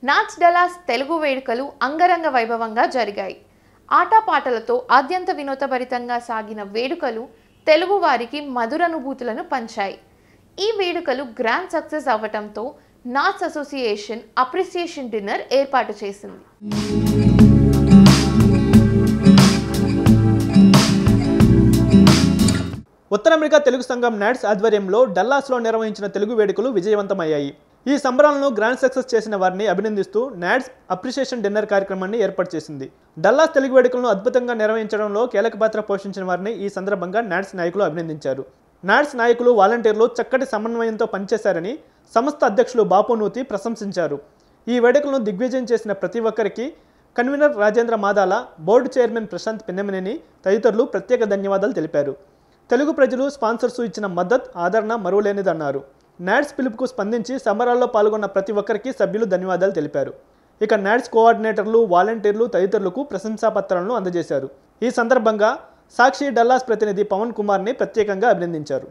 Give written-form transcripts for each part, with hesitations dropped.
NATS Dallas Telugu వేడుకలు అంగరంగ వైభవంగా జరిగాయి. ఆటపాటలతో ఆద్యంత వినోదభరితంగా సాగిన వేడుకలు తెలుగు వారికి మధురానుభూతులను పంచాయి. ఈ వేడుకలు గ్రాండ్ సక్సెస్ అవ్వటంతో నాట్స్ అసోసియేషన్ అప్రిసియేషన్ డిన్నర్ ఏర్పాటు చేసింది. ఉత్తర అమెరికా తెలుగు సంఘం నాట్స్ ఆధ్వర్యంలో డల్లాస్లో నిర్వహించిన తెలుగు వేడుకలు విజయవంతమయ్యాయి. ఈ సంబరాలను గ్రాండ్ సక్సెస్ చేసిన వారిని అభినందిస్తూ నాట్స్ అప్రిసియేషన్ డిన్నర్ కార్యక్రమాన్ని ఏర్పాటు చేసింది. డల్లాస్ తెలుగు వేడుకలను అద్భుతంగా నిర్వహించడంలో కీలక పాత్ర పోషించిన వారిని ఈ సందర్భంగా నాట్స్ నాయకులు అభినందించారు. నాట్స్ నాయకులు, వాలంటీర్లు చక్కటి సమన్వయంతో పనిచేశారని సంస్థ అధ్యక్షులు బాపునూతి ప్రశంసించారు. ఈ వేడుకలను దిగ్విజయం చేసిన ప్రతి ఒక్కరికి convener Rajendra Madala, board chairman Prashant Pinnamaneni తదితరులు ప్రత్యేక ధన్యవాదాలు తెలిపారు. తెలుగు ప్రజలు, స్పాన్సర్స్ ఇచ్చిన మద్దతు, ఆదరణ మరువలేనిదన్నారు. నాట్స్ పిలుపుకు స్పందించి సంబరాల్లో పాల్గొన్న ప్రతి ఒక్కరికి సభ్యులు ధన్యవాదాలు తెలిపారు. ఇక నాట్స్ కోఆర్డినేటర్లు, వాలంటీర్లు తదితరులకు ప్రశంసాపత్రాలను అందజేశారు. ఈ సందర్భంగా సాక్షి డల్లాస్ ప్రతినిధి పవన్ కుమార్ని ప్రత్యేకంగా అభినందించారు.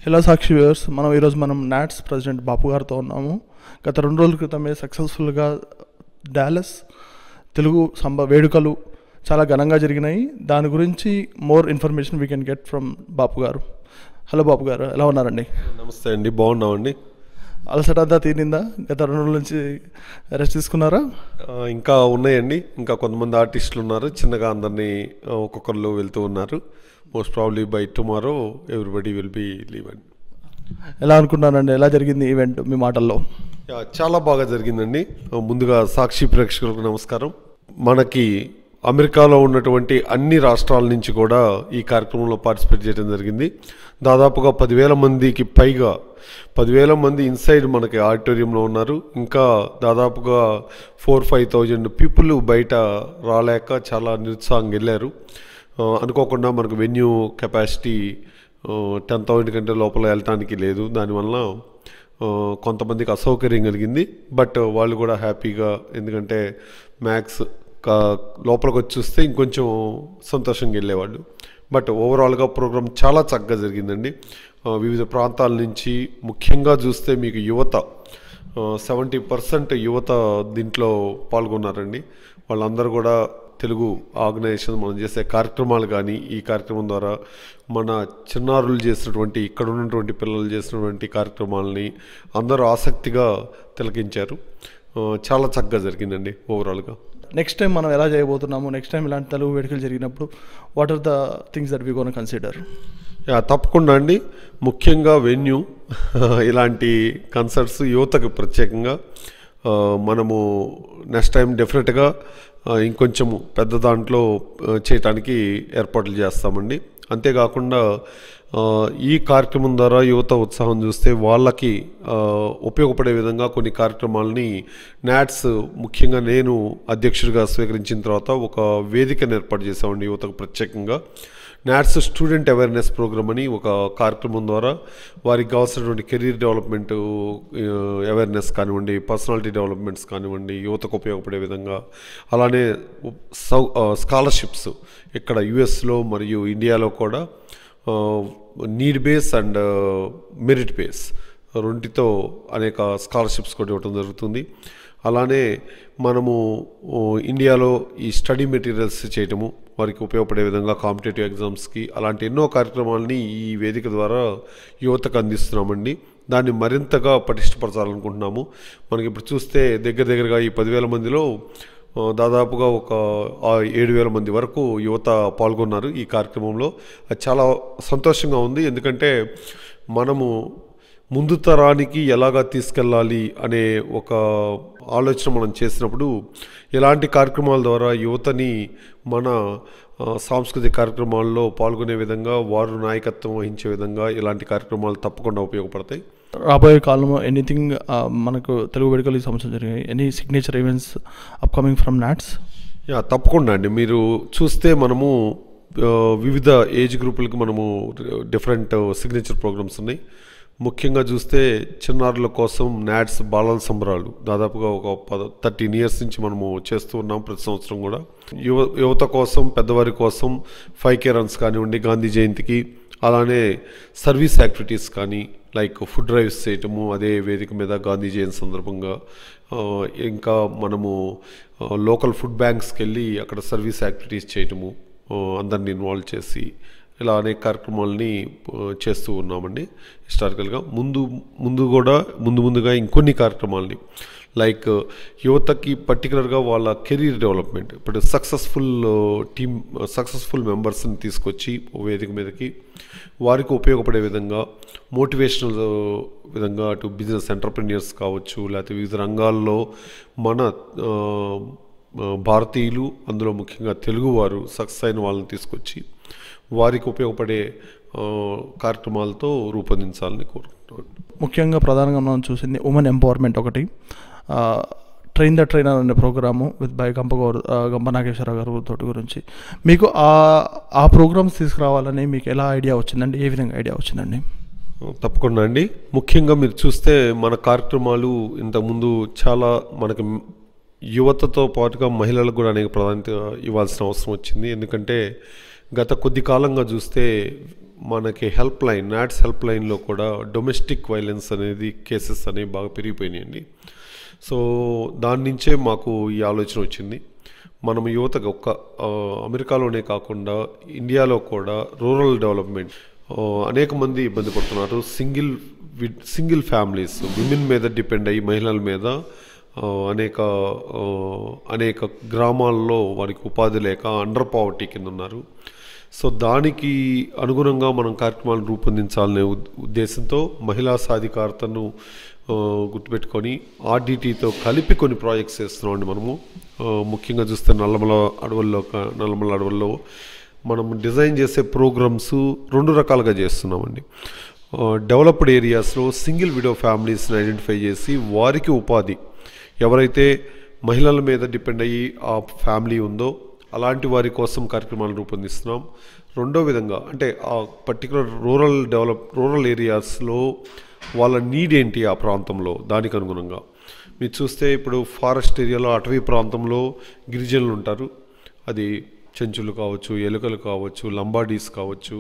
హలో సాక్షి వ్యూవర్స్, ఈరోజు మనం నాట్స్ ప్రెసిడెంట్ బాపు గారితో ఉన్నాము. గత 2 రోజుల క్రితమే సక్సెస్ఫుల్గా డాలస్ తెలుగు వేడుకలు చాలా ఘనంగా జరిగినాయి. దాని గురించి more information we can get from Bapu garu. Hello బాపు గారు, ఎలా ఉన్నారండి? నమస్తే అండి, బాగున్నామండి. అలసటంతా తీరిందా? గత 2 రోజుల నుంచి రెస్ట్ తీసుకున్నారా? ఇంకా ఉన్నాయండి. ఇంకా కొంతమంది ఆర్టిస్టులు ఉన్నారు. చిన్నగా అందరినీ ఒక్కొక్కరు వెళ్తూ ఉన్నారు. Most probably by tomorrow everybody will be leave అండి. ఎలా అనుకున్నారండి? ఎలా జరిగింది ఈవెంట్ మీ మాటల్లో? చాలా బాగా జరిగిందండి. ముందుగా సాక్షి ప్రేక్షకులకు నమస్కారం. మనకి అమెరికాలో ఉన్నటువంటి అన్ని రాష్ట్రాల నుంచి కూడా ఈ కార్యక్రమంలో పార్టిసిపేట్ చేయడం జరిగింది. దాదాపుగా 10,000 మందికి పైగా 10,000 మంది ఇన్సైడ్ మనకి ఆడిటోరియంలో ఉన్నారు. ఇంకా దాదాపుగా 4-5,000 పీపుల్ బయట రాలేక చాలా నిరుత్సాహంగా వెళ్ళారు. అనుకోకుండా మనకు వెన్యూ కెపాసిటీ 10,000 కంటే లోపల వెళ్ళటానికి లేదు. దానివల్ల కొంతమందికి అసౌకర్యం కలిగింది. బట్ వాళ్ళు కూడా హ్యాపీగా, ఎందుకంటే మ్యాక్స్ లోపలికి వచ్చి చూస్తే ఇంకొంచెం సంతోషంగా వెళ్ళేవాళ్ళు. బట్ ఓవరాల్గా ప్రోగ్రాం చాలా చక్కగా జరిగిందండి. వివిధ ప్రాంతాల నుంచి ముఖ్యంగా చూస్తే మీకు యువత 70% యువత దీంట్లో పాల్గొన్నారండి. వాళ్ళందరూ కూడా తెలుగు ఆర్గనైజేషన్ మనం చేసే కార్యక్రమాలు కానీ, ఈ కార్యక్రమం ద్వారా మన చిన్నారులు చేసినటువంటి, ఇక్కడ ఉన్నటువంటి పిల్లలు చేసినటువంటి కార్యక్రమాలని అందరూ ఆసక్తిగా తిలకించారు. చాలా చక్కగా జరిగిందండి ఓవరాల్గా. నెక్స్ట్ టైం మనం ఎలా చేయబోతున్నాము? నెక్స్ట్ టైం ఇలాంటి తెలుగు వేడుకలు జరిగినప్పుడు what are the things that we gonna consider? తప్పకుండా అండి. ముఖ్యంగా వెన్యూ, ఇలాంటి కన్సర్ట్స్ యువతకు ప్రత్యేకంగా మనము నెక్స్ట్ టైం డెఫినెట్గా ఇంకొంచెము పెద్ద దాంట్లో చేయటానికి ఏర్పాట్లు చేస్తామండి. అంతేకాకుండా ఈ కార్యక్రమం ద్వారా యువత ఉత్సాహం చూస్తే వాళ్ళకి ఉపయోగపడే విధంగా కొన్ని కార్యక్రమాలని నాట్స్, ముఖ్యంగా నేను అధ్యక్షుడిగా స్వీకరించిన తర్వాత ఒక వేదికను ఏర్పాటు చేసామండి యువతకు ప్రత్యేకంగా. నాట్స్ స్టూడెంట్ అవేర్నెస్ ప్రోగ్రామ్ అని ఒక కార్యక్రమం ద్వారా వారికి కావాల్సినటువంటి కెరీర్ డెవలప్మెంట్ అవేర్నెస్ కానివ్వండి, పర్సనాలిటీ డెవలప్మెంట్స్ కానివ్వండి, యువతకు ఉపయోగపడే విధంగా, అలానే స్కాలర్షిప్స్ ఇక్కడ యుఎస్లో మరియు ఇండియాలో కూడా need base and merit base రెండితో అనేక స్కాలర్షిప్స్ కూడా ఇవ్వడం జరుగుతుంది. అలానే మనము ఇండియాలో ఈ స్టడీ మెటీరియల్స్ చేయటము, వారికి ఉపయోగపడే విధంగా కాంపిటేటివ్ ఎగ్జామ్స్కి, అలాంటి ఎన్నో కార్యక్రమాలని ఈ వేదిక ద్వారా యువతకు అందిస్తున్నామండి. దాన్ని మరింతగా పటిష్టపరచాలనుకుంటున్నాము. మనకి ఇప్పుడు చూస్తే దగ్గరగా ఈ 10,000 మందిలో దాదాపుగా ఒక 7,000 మంది వరకు యువత పాల్గొన్నారు ఈ కార్యక్రమంలో. అది చాలా సంతోషంగా ఉంది. ఎందుకంటే మనము ముందు తరానికి ఎలాగా తీసుకెళ్ళాలి అనే ఒక ఆలోచన మనం చేసినప్పుడు ఇలాంటి కార్యక్రమాల ద్వారా యువతని మన సాంస్కృతిక కార్యక్రమాల్లో పాల్గొనే విధంగా, వారు నాయకత్వం వహించే విధంగా ఇలాంటి కార్యక్రమాలు తప్పకుండా ఉపయోగపడతాయి. రాబోయే కాలంలో ఎనీథింగ్ మనకు తెలుగు వేడుకలు ఈ సంవత్సరం జరిగాయి, any signature events upcoming from NATS? తప్పకుండా అండి. మీరు చూస్తే మనము వివిధ ఏజ్ గ్రూపులకి మనము డిఫరెంట్ సిగ్నేచర్ ప్రోగ్రామ్స్ ఉన్నాయి. ముఖ్యంగా చూస్తే చిన్నారుల కోసం నాట్స్ బాలల సంబరాలు దాదాపుగా ఒక 13 years నుంచి మనము చేస్తూ ఉన్నాం ప్రతి సంవత్సరం కూడా. యువత కోసం, పెద్దవారి కోసం 5K రన్స్ కానివ్వండి, గాంధీ జయంతికి, అలానే సర్వీస్ యాక్టివిటీస్ కానీ లైక్ ఫుడ్ డ్రైవ్స్ చేయటము అదే వేదిక మీద గాంధీ జయంతి సందర్భంగా, ఇంకా మనము లోకల్ ఫుడ్ బ్యాంక్స్కి వెళ్ళి అక్కడ సర్వీస్ యాక్టివిటీస్ చేయటము, అందరిని ఇన్వాల్వ్ చేసి ఇలా అనేక కార్యక్రమాలని చేస్తూ ఉన్నామండి. హిస్టారికల్గా ముందుగా ఇంకొన్ని కార్యక్రమాలని లైక్ యువతకి పర్టికులర్గా వాళ్ళ కెరీర్ డెవలప్మెంట్, ఇప్పుడు సక్సెస్ఫుల్ మెంబర్స్ని తీసుకొచ్చి వేదిక మీదకి వారికి ఉపయోగపడే విధంగా మోటివేషనల్ విధంగా అటు బిజినెస్ ఎంటర్ప్రెన్యూర్స్ కావచ్చు, లేకపోతే వివిధ రంగాల్లో మన భారతీయులు, అందులో ముఖ్యంగా తెలుగువారు సక్సెస్ అయిన వాళ్ళని తీసుకొచ్చి వారికి ఉపయోగపడే కార్యక్రమాలతో రూపొందించాలని కోరుకుంటున్నాను. ముఖ్యంగా ప్రధానంగా మనం చూసింది ఉమెన్ ఎంపవర్మెంట్ ఒకటి, ట్రైన్ ద ట్రైనర్ అనే ప్రోగ్రాము విత్ బై గంప నాగేశ్వరరావు గారు తోటి గురించి. మీకు ఆ ప్రోగ్రామ్స్ తీసుకురావాలని మీకు ఎలా ఐడియా వచ్చిందండి? ఏ విధంగా ఐడియా వచ్చిందండి? తప్పకుండా అండి. ముఖ్యంగా మీరు చూస్తే మన కార్యక్రమాలు ఇంతకుముందు చాలా మనకి యువతతో పాటుగా మహిళలకు కూడా అనేక ప్రాధాన్యత ఇవ్వాల్సిన అవసరం వచ్చింది. ఎందుకంటే గత కొద్ది కాలంగా చూస్తే మనకి నాడ్స్ హెల్ప్ లైన్లో కూడా డొమెస్టిక్ వైలెన్స్ అనేది కేసెస్ అనేవి బాగా పెరిగిపోయినాయండి. సో దాని నుంచే మాకు ఈ ఆలోచన వచ్చింది. మనం యువతకు అమెరికాలోనే కాకుండా ఇండియాలో కూడా రూరల్ డెవలప్మెంట్ అనేక మంది ఇబ్బంది పడుతున్నారు. సింగిల్ ఫ్యామిలీస్, విమెన్ మీద డిపెండ్ అయ్యి మహిళల మీద అనేక గ్రామాల్లో వారికి ఉపాధి లేక అండర్ పావర్టీ కింద ఉన్నారు. సో దానికి అనుగుణంగా మనం కార్యక్రమాలను రూపొందించాలనే ఉద్దేశంతో మహిళా సాధికారతను గుర్తుపెట్టుకొని ఆర్డిటీతో కలిపి కొన్ని ప్రాజెక్ట్స్ చేస్తున్నామండి. మనము ముఖ్యంగా చూస్తే నల్లమల అడవుల్లో మనం డిజైన్ చేసే ప్రోగ్రామ్స్ 2 రకాలుగా చేస్తున్నామండి. డెవలప్డ్ ఏరియాస్లో సింగిల్ విడో ఫ్యామిలీస్ని ఐడెంటిఫై చేసి వారికి ఉపాధి, ఎవరైతే మహిళల మీద డిపెండ్ అయ్యి ఆ ఫ్యామిలీ ఉందో అలాంటి వారి కోసం కార్యక్రమాలను రూపొందిస్తున్నాం. రెండో విధంగా అంటే ఆ పర్టికులర్ రూరల్ ఏరియాస్లో వాళ్ళ నీడ్ ఏంటి ఆ ప్రాంతంలో, దానికి అనుగుణంగా మీరు చూస్తే ఇప్పుడు ఫారెస్ట్ ఏరియాలో అటవీ ప్రాంతంలో గిరిజనులు ఉంటారు. అది చెంచులు కావచ్చు, ఎలుకలు కావచ్చు, లంబాడీస్ కావచ్చు.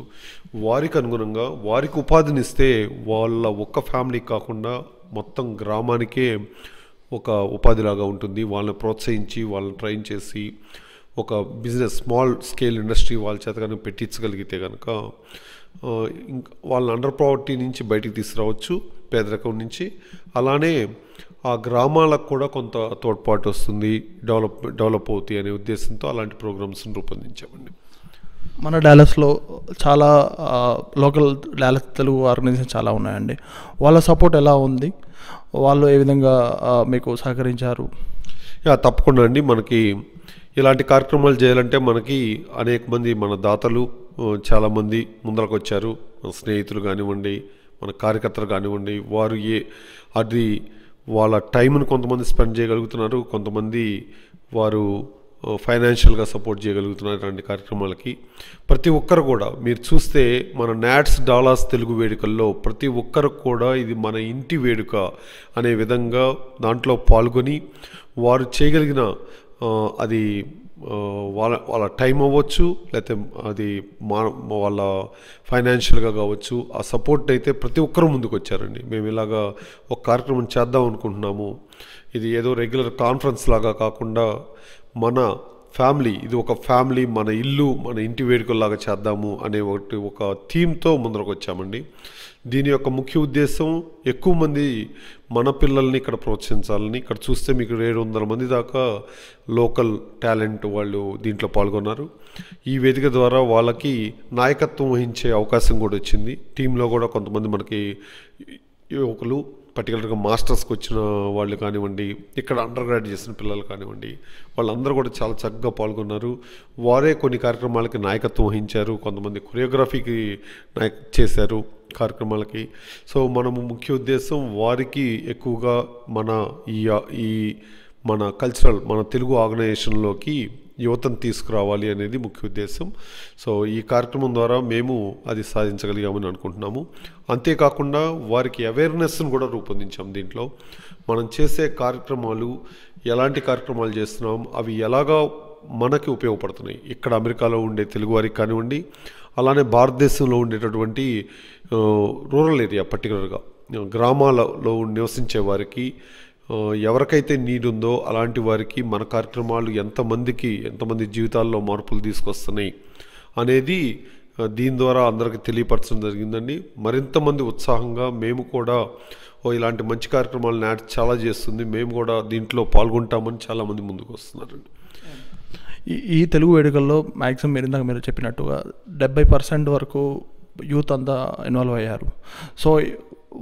వారికి అనుగుణంగా వారికి ఉపాధినిస్తే వాళ్ళ ఒక్క ఫ్యామిలీకి కాకుండా మొత్తం గ్రామానికే ఒక ఉపాధిలాగా ఉంటుంది. వాళ్ళని ప్రోత్సహించి వాళ్ళని ట్రైన్ చేసి ఒక బిజినెస్ స్మాల్ స్కేల్ ఇండస్ట్రీ వాళ్ళ చేత కనుక పెట్టించగలిగితే కనుక వాళ్ళని అండర్ పావర్టీ నుంచి బయటికి తీసుకురావచ్చు, పేదరికం నుంచి. అలానే ఆ గ్రామాలకు కూడా కొంత తోడ్పాటు వస్తుంది, డెవలప్ అవుతాయి అనే ఉద్దేశంతో అలాంటి ప్రోగ్రామ్స్ని రూపొందించామండి. మన డాలస్లో చాలా లోకల్ డాలస్ తెలుగు ఆర్గనైజేషన్ చాలా ఉన్నాయండి. వాళ్ళ సపోర్ట్ ఎలా ఉంది? వాళ్ళు ఏ విధంగా మీకు సహకరించారు? తప్పకుండా అండి. మనకి ఇలాంటి కార్యక్రమాలు చేయాలంటే మనకి అనేక మంది మన దాతలు చాలామంది ముందరకు వచ్చారు. మన స్నేహితులు కానివ్వండి, మన కార్యకర్తలు కానివ్వండి, వారు అది వాళ్ళ టైంను కొంతమంది స్పెండ్ చేయగలుగుతున్నారు, కొంతమంది వారు ఫైనాన్షియల్గా సపోర్ట్ చేయగలుగుతున్నారు ఇలాంటి కార్యక్రమాలకి. ప్రతి ఒక్కరు కూడా మీరు చూస్తే మన నాడ్స్ డాలస్ తెలుగు వేడుకల్లో ప్రతి ఒక్కరు కూడా ఇది మన ఇంటి వేడుక అనే విధంగా దాంట్లో పాల్గొని వారు చేయగలిగిన అది వాళ్ళ టైం అవ్వచ్చు, లేకపోతే అది వాళ్ళ ఫైనాన్షియల్గా కావచ్చు, ఆ సపోర్ట్ అయితే ప్రతి ఒక్కరూ ముందుకు వచ్చారండి. మేము ఇలాగా ఒక కార్యక్రమం చేద్దాం అనుకుంటున్నాము, ఇది ఏదో రెగ్యులర్ కాన్ఫరెన్స్ లాగా కాకుండా మన ఫ్యామిలీ, ఇది ఒక ఫ్యామిలీ, మన ఇల్లు, మన ఇంటి వేడుకల్లాగా చేద్దాము అనే ఒక థీమ్తో ముందరకు వచ్చామండి. దీని యొక్క ముఖ్య ఉద్దేశం ఎక్కువ మంది మన పిల్లల్ని ఇక్కడ ప్రోత్సహించాలని. ఇక్కడ చూస్తే మీకు 700 మంది దాకా లోకల్ టాలెంట్ వాళ్ళు దీంట్లో పాల్గొన్నారు. ఈ వేదిక ద్వారా వాళ్ళకి నాయకత్వం వహించే అవకాశం కూడా వచ్చింది. టీంలో కూడా కొంతమంది మనకి యువకులు, పర్టికులర్గా మాస్టర్స్కి వచ్చిన వాళ్ళు కానివ్వండి, ఇక్కడ అండర్ గ్రాడ్ చేసిన పిల్లలు కానివ్వండి, వాళ్ళందరూ కూడా చాలా చక్కగా పాల్గొన్నారు. వారే కొన్ని కార్యక్రమాలకి నాయకత్వం వహించారు, కొంతమంది కొరియోగ్రఫీకి చేశారు కార్యక్రమాలకి. సో మనము ముఖ్య ఉద్దేశం వారికి ఎక్కువగా మన కల్చరల్, మన తెలుగు ఆర్గనైజేషన్లోకి యువతను తీసుకురావాలి అనేది ముఖ్య ఉద్దేశం. సో ఈ కార్యక్రమం ద్వారా మేము అది సాధించగలిగామని అనుకుంటున్నాము. అంతేకాకుండా వారికి అవేర్నెస్ను కూడా రూపొందించాం. దీంట్లో మనం చేసే కార్యక్రమాలు, ఎలాంటి కార్యక్రమాలు చేస్తున్నాం, అవి ఎలాగా మనకి ఉపయోగపడుతున్నాయి, ఇక్కడ అమెరికాలో ఉండే తెలుగు వారికి కానివ్వండి, అలానే భారతదేశంలో ఉండేటటువంటి రూరల్ ఏరియా, పర్టికులర్గా గ్రామాలలో నివసించే వారికి ఎవరికైతే నీడ్ ఉందో అలాంటి వారికి మన కార్యక్రమాలు ఎంతమంది జీవితాల్లో మార్పులు తీసుకొస్తున్నాయి అనేది దీని ద్వారా అందరికీ తెలియపరచడం జరిగిందండి. మరింతమంది ఉత్సాహంగా మేము కూడా ఇలాంటి మంచి కార్యక్రమాలు నాట్స్ చాలా చేస్తుంది, మేము కూడా దీంట్లో పాల్గొంటామని చాలామంది ముందుకు వస్తున్నారండి. ఈ తెలుగు వేడుకల్లో మ్యాక్సిమం మీరు చెప్పినట్టుగా 70% వరకు యూత్ అంతా ఇన్వాల్వ్ అయ్యారు. సో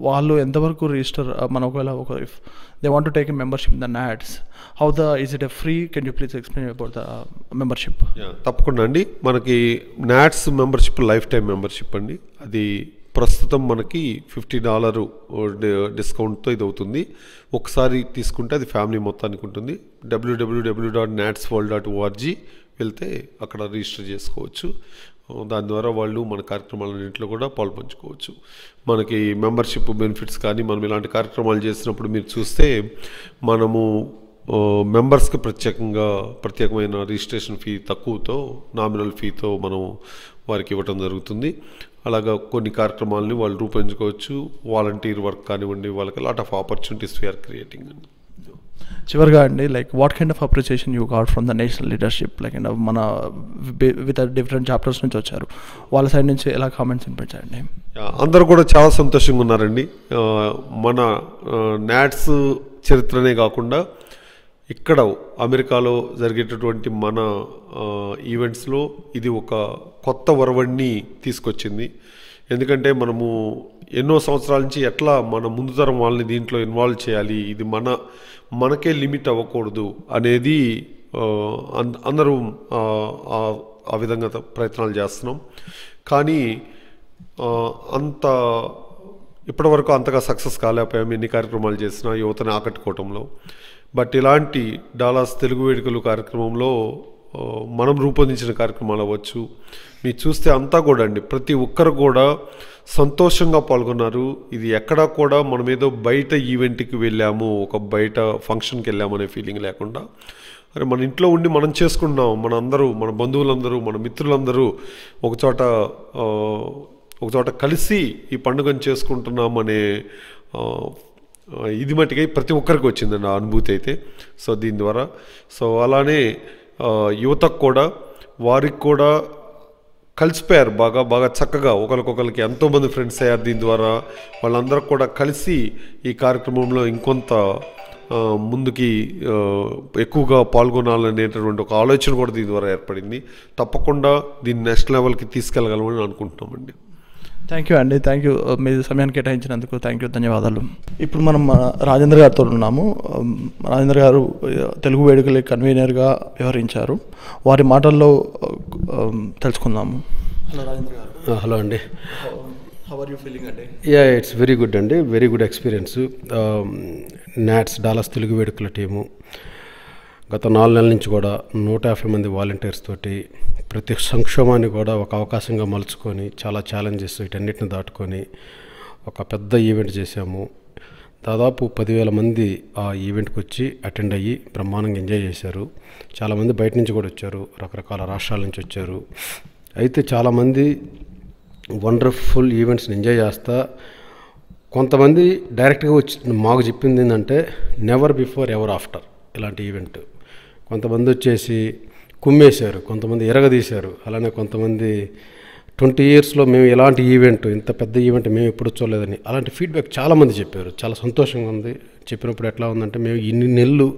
వాళ్ళు ఎంతవరకు రిజిస్టర్ మన ఒకవేళ if they want to take a membership in the NATS, how is it a free? Can you please explain about the membership? తప్పకుండా అండి. మనకి NATS membership life time membership అండి. అది ప్రస్తుతం మనకి $50 డిస్కౌంట్తో ఇది అవుతుంది. ఒకసారి తీసుకుంటే అది ఫ్యామిలీ మొత్తానికి ఉంటుంది. www.natsworld.org వెళ్తే అక్కడ రిజిస్టర్ చేసుకోవచ్చు. దాని ద్వారా వాళ్ళు మన కార్యక్రమాలన్నింటిలో కూడా పాల్పంచుకోవచ్చు. మనకి మెంబర్షిప్ బెనిఫిట్స్ కానీ మనం ఇలాంటి కార్యక్రమాలు చేసినప్పుడు మీరు చూస్తే మనము మెంబర్స్కి ప్రత్యేకమైన రిజిస్ట్రేషన్ ఫీ తక్కువతో, నామినల్ ఫీతో మనం వారికి ఇవ్వటం జరుగుతుంది. అలాగా కొన్ని కార్యక్రమాలని వాళ్ళు రూపొందించుకోవచ్చు. వాలంటీర్ వర్క్ కానివ్వండి, వాళ్ళకి lot of opportunities we are creating అండి. చివరిగా అండి, like what kind of appreciation you got from the national leadership? Like మన విత్ డిఫరెంట్ చాప్టర్స్ నుంచి వచ్చారు, వాళ్ళ సైడ్ నుంచి ఎలా కామెంట్స్ వినిపించారండి? అందరూ కూడా చాలా సంతోషంగా ఉన్నారండి. మన నాట్స్ చరిత్రనే కాకుండా ఇక్కడ అమెరికాలో జరిగేటటువంటి మన ఈవెంట్స్లో ఇది ఒక కొత్త వరవడిని తీసుకొచ్చింది. ఎందుకంటే మనము ఎన్నో సంవత్సరాల నుంచి ఎట్లా మన ముందు తరం వాళ్ళని దీంట్లో ఇన్వాల్వ్ చేయాలి, ఇది మనకే లిమిట్ అవ్వకూడదు అనేది అందరూ ఆ విధంగా ప్రయత్నాలు చేస్తున్నాం. కానీ ఇప్పటివరకు అంతగా సక్సెస్ కాలేకపోయాము ఎన్ని కార్యక్రమాలు చేసినా యువతని ఆకట్టుకోవటంలో. బట్ ఇలాంటి డాలస్ తెలుగు వేడుకలు కార్యక్రమంలో మనం రూపొందించిన కార్యక్రమాలు అవ్వచ్చు, మీరు చూస్తే అంతా కూడా అండి ప్రతి ఒక్కరు కూడా సంతోషంగా పాల్గొన్నారు. ఇది ఎక్కడా కూడా మనం ఏదో బయట ఈవెంట్కి వెళ్ళాము, ఒక బయట ఫంక్షన్కి వెళ్ళాము అనే ఫీలింగ్ లేకుండా, అరే మన ఇంట్లో ఉండి మనం చేసుకున్నాం, మన బంధువులందరూ, మన మిత్రులందరూ ఒకచోట కలిసి ఈ పండుగను చేసుకుంటున్నామనే ఇది మట్టిగా ప్రతి ఒక్కరికి వచ్చిందండి ఆ అనుభూతి అయితే. సో దీని ద్వారా అలానే యువతకు కూడా వారికి కూడా కలిసిపోయారు, బాగా చక్కగా ఒకరికొకరికి ఎంతోమంది ఫ్రెండ్స్ అయ్యారు. దీని ద్వారా వాళ్ళందరూ కూడా కలిసి ఈ కార్యక్రమంలో ఇంకొంత ముందుకి ఎక్కువగా పాల్గొనాలనేటటువంటి ఒక ఆలోచన కూడా దీని ద్వారా ఏర్పడింది. తప్పకుండా దీన్ని నెక్స్ట్ లెవెల్కి తీసుకెళ్ళగలమని అనుకుంటున్నామండి. థ్యాంక్ యూ అండి, థ్యాంక్ యూ మీ సమయాన్ని కేటాయించినందుకు థ్యాంక్ యూ, ధన్యవాదాలు. ఇప్పుడు మనం రాజేంద్ర గారితో ఉన్నాము. రాజేంద్ర గారు తెలుగు వేడుకల కన్వీనర్గా వ్యవహరించారు, వారి మాటల్లో తెలుసుకుందాము. హలో రాజేంద్ర గారు. హలో అండి. హౌ ఆర్ యూ ఫీలింగ్ అండి? ఇట్స్ వెరీ గుడ్ అండి, very good experience. NATS Dallas Telugu వేడుకల టీము గత 4 నెలల నుంచి కూడా 150 మంది వాలంటీర్స్ తోటి ప్రతి సంక్షోభాన్ని కూడా ఒక అవకాశంగా మలుచుకొని చాలా ఛాలెంజెస్ వీటన్నిటిని దాటుకొని ఒక పెద్ద ఈవెంట్ చేశాము. దాదాపు 10,000 మంది ఆ ఈవెంట్కి వచ్చి అటెండ్ అయ్యి బ్రహ్మాండంగా ఎంజాయ్ చేశారు. చాలామంది బయట నుంచి కూడా వచ్చారు, రకరకాల రాష్ట్రాల నుంచి వచ్చారు. అయితే చాలామంది వండర్ఫుల్ ఈవెంట్స్ని ఎంజాయ్ చేస్తా కొంతమంది డైరెక్ట్గా వచ్చి మాకు చెప్పింది ఏంటంటే నెవర్ బిఫోర్ ఎవర్ ఆఫ్టర్ ఇలాంటి ఈవెంట్. కొంతమంది వచ్చేసి కుమ్మేశారు, కొంతమంది ఎరగదీశారు, అలానే కొంతమంది 20 ఇయర్స్లో మేము ఇలాంటి ఈవెంట్, ఇంత పెద్ద ఈవెంట్ మేము ఎప్పుడు చూడలేదని అలాంటి ఫీడ్బ్యాక్ చాలామంది చెప్పారు. చాలా సంతోషంగా ఉంది. చెప్పినప్పుడు ఎట్లా ఉందంటే మేము ఇన్ని నెలలు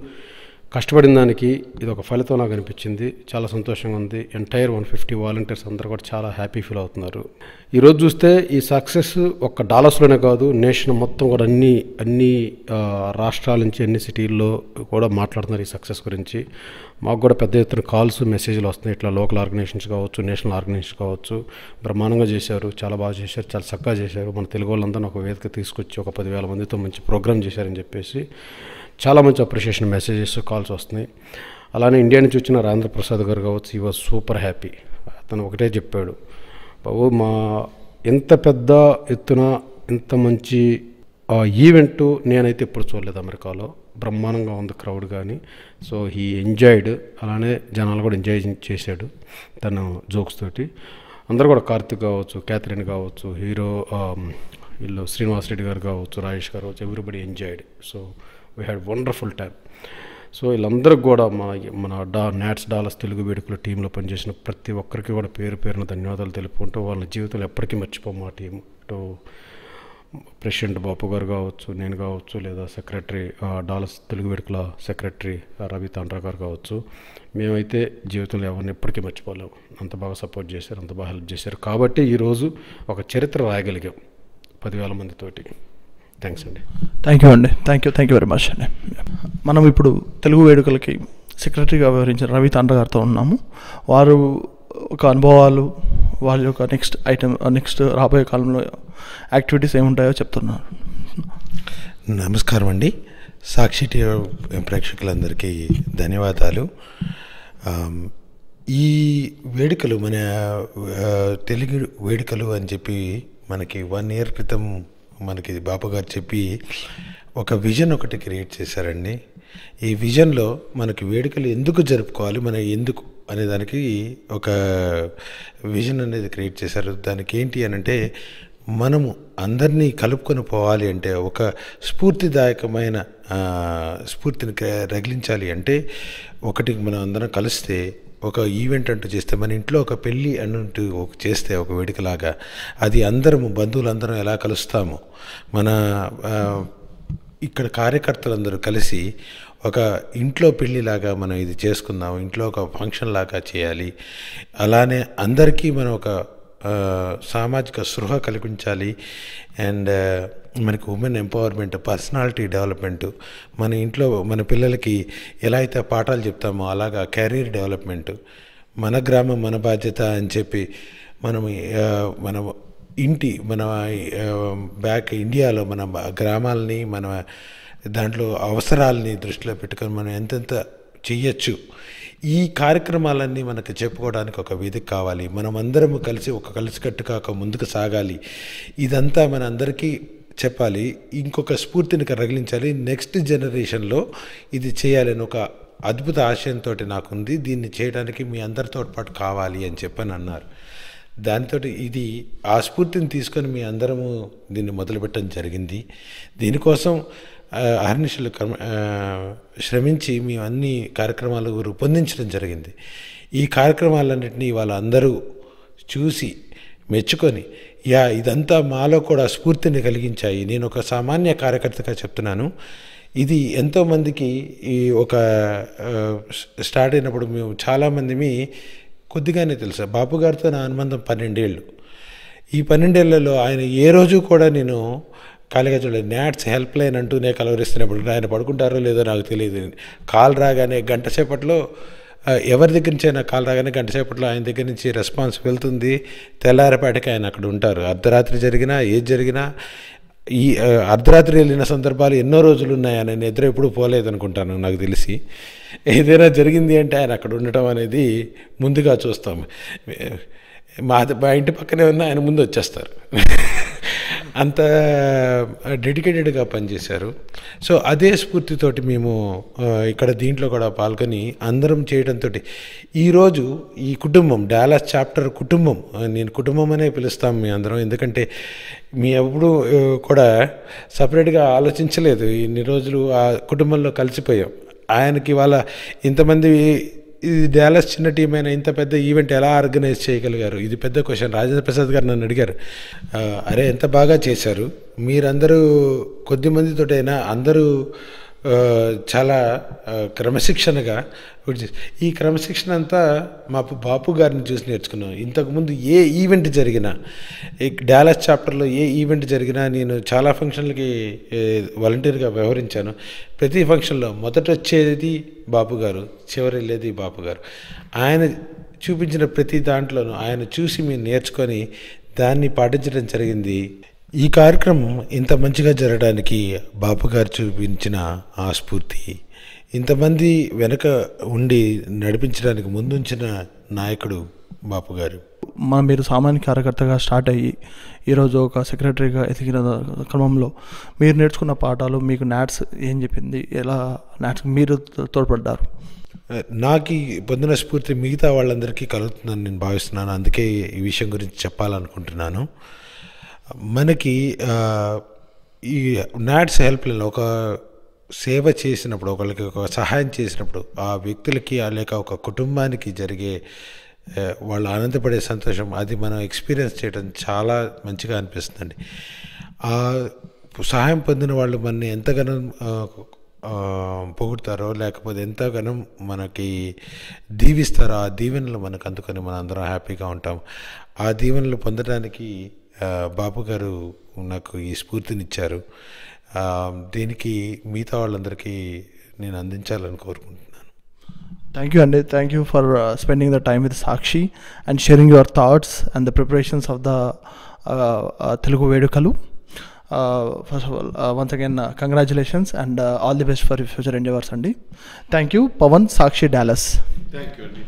కష్టపడిన దానికి ఇది ఒక ఫలితం నాకు అనిపించింది. చాలా సంతోషంగా ఉంది. ఎంటైర్ 150 వాలంటీర్స్ అందరూ కూడా చాలా హ్యాపీ ఫీల్ అవుతున్నారు. ఈరోజు చూస్తే ఈ సక్సెస్ ఒక్క డాలస్లోనే కాదు, నేషన్ మొత్తం కూడా అన్ని రాష్ట్రాల నుంచి అన్ని సిటీల్లో కూడా మాట్లాడుతున్నారు ఈ సక్సెస్ గురించి. మాకు కూడా పెద్ద ఎత్తున కాల్స్ మెసేజ్లు వస్తున్నాయి. ఇట్లా లోకల్ ఆర్గనైజేషన్స్ కావచ్చు, నేషనల్ ఆర్గనైజేషన్స్ కావచ్చు, బ్రహ్మాండంగా చేశారు, చాలా బాగా చేశారు, చాలా చక్కగా చేశారు. మన తెలుగు వాళ్ళందరూ ఒక వేదిక తీసుకొచ్చి ఒక 10,000 మందితో మంచి ప్రోగ్రామ్ చేశారని చెప్పేసి చాలా మంచి అప్రిషియేషన్ మెసేజెస్, కాల్స్ వస్తున్నాయి. అలానే ఇండియా నుంచి వచ్చిన రాజేంద్ర ప్రసాద్ గారు కావచ్చు, ఈ వాజ్ సూపర్ హ్యాపీ. అతను ఒకటే చెప్పాడు, బాబు మా ఎంత పెద్ద ఎత్తున ఇంత మంచి ఈవెంట్ నేనైతే ఎప్పుడు చూడలేదు అమెరికాలో. బ్రహ్మాండంగా ఉంది క్రౌడ్ కానీ. So he enjoyed. అలానే జనాలు కూడా ఎంజాయ్ చేశాడు తను జోక్స్ తోటి. అందరూ కూడా కార్తిక్ కావచ్చు, క్యాథరిన్ కావచ్చు, హీరో వీళ్ళు శ్రీనివాస్ రెడ్డి గారు కావచ్చు, రాజేష్ గారు కావచ్చు, everybody enjoyed. So we had wonderful time. So వీళ్ళందరికీ కూడా మన నాట్స్ డాలస్ తెలుగు వేడుకల టీంలో పనిచేసిన ప్రతి ఒక్కరికి కూడా పేరు పేరున ధన్యవాదాలు తెలుపుకుంటూ వాళ్ళ జీవితంలో ఎప్పటికీ మర్చిపోము ఆ టీం. ఇటు ప్రెసిడెంట్ బాపు గారు కావచ్చు, నేను కావచ్చు, లేదా సెక్రటరీ డాలస్ తెలుగు వేడుకల సెక్రటరీ రవి తాండ్రా గారు కావచ్చు, మేమైతే జీవితంలో ఎవరిని ఎప్పటికీ మర్చిపోలేము. అంత బాగా సపోర్ట్ చేశారు, అంత బాగా హెల్ప్ చేశారు. కాబట్టి ఈరోజు ఒక చరిత్ర రాయగలిగాం 10,000 మందితోటి. థ్యాంక్స్ అండి. థ్యాంక్ యూ అండి. థ్యాంక్ యూ వెరీ మచ్ అండి. మనం ఇప్పుడు తెలుగు వేడుకలకి సెక్రటరీగా వ్యవహరించిన రవి తాండ్రా గారితో ఉన్నాము. వారు ఒక అనుభవాలు, వాళ్ళ యొక్క నెక్స్ట్ రాబోయే కాలంలో యాక్టివిటీస్ ఏముంటాయో చెప్తున్నారు. నమస్కారం అండి. సాక్షి టీవీ ప్రేక్షకులందరికీ ధన్యవాదాలు. ఈ వేడుకలు మన తెలుగు వేడుకలు అని చెప్పి మనకి 1 year క్రితం మనకి బాపు గారు చెప్పి ఒక విజన్ ఒకటి క్రియేట్ చేశారండి. ఈ విజన్లో మనకి వేడుకలు ఎందుకు జరుపుకోవాలి, మన ఎందుకు అనే దానికి ఒక విజన్ అనేది క్రియేట్ చేశారు. దానికి ఏంటి అని అంటే, మనము అందరినీ కలుపుకొని పోవాలి అంటే, ఒక స్ఫూర్తిదాయకమైన స్ఫూర్తిని రగిలించాలి అంటే, ఒకటి మనం అందరం కలిస్తే ఒక ఈవెంట్ అంటూ చేస్తే, మన ఇంట్లో ఒక పెళ్ళి అంటూ చేస్తే ఒక వేడుకలాగా, అది అందరము బంధువులందరం ఎలా కలుస్తామో, మన ఇక్కడ కార్యకర్తలందరూ కలిసి ఒక ఇంట్లో పెళ్ళిలాగా మనం ఇది చేసుకుందాం, ఇంట్లో ఒక ఫంక్షన్ లాగా చేయాలి. అలానే అందరికీ మనం ఒక సామాజిక స్పృహ కల్పించాలి. అండ్ మనకి ఉమెన్ ఎంపవర్మెంట్, పర్సనాలిటీ డెవలప్మెంట్, మన ఇంట్లో మన పిల్లలకి ఎలా అయితే పాఠాలు చెప్తామో అలాగా కెరీర్ డెవలప్మెంట్, మన గ్రామం మన బాధ్యత అని చెప్పి మన బ్యాక్ ఇండియాలో మన గ్రామాలని, మన దాంట్లో అవసరాలని దృష్టిలో పెట్టుకొని మనం ఎంతెంత చెయ్యొచ్చు, ఈ కార్యక్రమాలన్నీ మనకు చెప్పుకోవడానికి ఒక వేదిక కావాలి. మనం అందరం కలిసి కలిసికట్టుగా ముందుకు సాగాలి. ఇదంతా మన అందరికీ చెప్పాలి, ఇంకొక స్ఫూర్తిని రగిలించాలి. నెక్స్ట్ జనరేషన్లో ఇది చేయాలని ఒక అద్భుత ఆశయంతో నాకుంది. దీన్ని చేయడానికి మీ అందరితో పాటు కావాలి అని చెప్పని అన్నారు. దాంతో ఇది ఆ స్ఫూర్తిని తీసుకొని మీ అందరము దీన్ని మొదలుపెట్టడం జరిగింది. దీనికోసం అహర్నిశలు శ్రమించి మేము అన్ని కార్యక్రమాలు రూపొందించడం జరిగింది. ఈ కార్యక్రమాలన్నింటినీ వాళ్ళందరూ చూసి మెచ్చుకొని, ఇదంతా మాలో కూడా స్ఫూర్తిని కలిగించాయి. నేను ఒక సామాన్య కార్యకర్తగా చెప్తున్నాను. ఇది ఎంతోమందికి ఈ ఒక స్టార్ట్ అయినప్పుడు మేము చాలామంది కొద్దిగానే తెలుసు. బాపు గారితో నా అనుబంధం 12 ఏళ్ళు. ఈ 12 ఏళ్లలో ఆయన ఏ రోజు కూడా నేను ఖాళీగా చూడలేదు. నాట్స్ హెల్ప్ లైన్ అంటూనే కలవరిస్తున్నప్పుడు ఆయన పడుకుంటారో లేదో నాకు తెలియదు. కాల్ రాగానే గంట సేపట్లో, ఎవరి దగ్గర నుంచి అయినా కాల్ రాగానే గంట సేపట్లో ఆయన దగ్గర నుంచి రెస్పాన్స్ వెళ్తుంది. తెల్లారిపాటికి ఆయన అక్కడ ఉంటారు. అర్ధరాత్రి జరిగినా ఏది జరిగినా, ఈ అర్ధరాత్రి వెళ్ళిన సందర్భాలు ఎన్నో రోజులు ఉన్నాయి. ఆయన నిద్ర ఎప్పుడూ పోలేదనుకుంటాను నాకు తెలిసి. ఏదైనా జరిగింది అంటే ఆయన అక్కడ ఉండటం అనేది ముందుగా చూస్తాం. మా ఇంటి పక్కనే ఉన్న ఆయన ముందు వచ్చేస్తారు. అంత డెడికేటెడ్గా పనిచేశారు. సో అదే స్ఫూర్తితోటి మేము ఇక్కడ దీంట్లో కూడా పాల్గొని అందరం చేయడంతో ఈరోజు ఈ కుటుంబం, డాలస్ చాప్టర్ కుటుంబం, నేను కుటుంబం అనే పిలుస్తాం మీ అందరం. ఎందుకంటే మీ ఎప్పుడు కూడా సపరేట్గా ఆలోచించలేదు. ఇన్ని రోజులు ఆ కుటుంబంలో కలిసిపోయాం. ఆయనకి వాళ్ళ ఇంతమంది, ఇది డాలస్ చిన్న టీం అయినా ఇంత పెద్ద ఈవెంట్ ఎలా ఆర్గనైజ్ చేయగలిగారు, ఇది పెద్ద క్వశ్చన్. రాజేంద్ర ప్రసాద్ గారు నన్ను అడిగారు, అరే ఎంత బాగా చేశారు మీరందరూ, కొద్దిమందితోటైనా అందరూ చాలా క్రమశిక్షణగా. ఈ క్రమశిక్షణ అంతా మా బాపు గారిని చూసి నేర్చుకున్నాం. ఇంతకుముందు ఏ ఈవెంట్ జరిగినా, డాలస్ చాప్టర్లో ఏ ఈవెంట్ జరిగినా నేను చాలా ఫంక్షన్లకి వాలంటీర్గా వ్యవహరించాను. ప్రతి ఫంక్షన్లో మొదట వచ్చేది బాపు గారు, చివరి వెళ్ళేది బాపు గారు. ఆయన చూపించిన ప్రతి దాంట్లోనూ ఆయన చూసి మేము నేర్చుకొని దాన్ని పాటించడం జరిగింది. ఈ కార్యక్రమం ఇంత మంచిగా జరగడానికి బాపు గారు చూపించిన ఆ స్ఫూర్తి, ఇంతమంది వెనక ఉండి నడిపించడానికి ముందుంచిన నాయకుడు బాపు గారు. మీరు సామాన్య కార్యకర్తగా స్టార్ట్ అయ్యి ఈరోజు ఒక సెక్రటరీగా ఎదిగిన క్రమంలో మీరు నేర్చుకున్న పాఠాలు, మీకు నాట్స్ ఏం చెప్పింది, ఎలా నాట్స్ మీరు తోడ్పడ్డారు? నాకు పొందిన స్ఫూర్తి మిగతా వాళ్ళందరికీ కలుగుతుందని నేను భావిస్తున్నాను. అందుకే ఈ విషయం గురించి చెప్పాలనుకుంటున్నాను. మనకి ఈ నాట్స్ హెల్ప్ లైన్ ఒక సేవ చేసినప్పుడు, ఒకరికి ఒక సహాయం చేసినప్పుడు ఆ వ్యక్తులకి లేక ఒక కుటుంబానికి జరిగే వాళ్ళు ఆనందపడే సంతోషం, అది మనం ఎక్స్పీరియన్స్ చేయడం చాలా మంచిగా అనిపిస్తుందండి. ఆ సహాయం పొందిన వాళ్ళు మనని ఎంతగానో పొగుడతారో లేకపోతే ఎంతగానో మనకి దీవిస్తారో, ఆ దీవెనలు మనకు అందుకొని మనం అందరం హ్యాపీగా ఉంటాం. ఆ దీవెనలు పొందడానికి బాపు గారు నాకు ఈ స్ఫూర్తినిచ్చారు. దీనికి మిగతా వాళ్ళందరికీ నేను అందించాలని కోరుకుంటున్నాను. Thank you, Andy. Thank you for spending the time with Sakshi and sharing your thoughts and the preparations of the Telugu Vedukalu. First of all, once again, congratulations and all the best for your future endeavors, Andy. Thank you, Pawan, Sakshi, Dallas. Thank you అండి.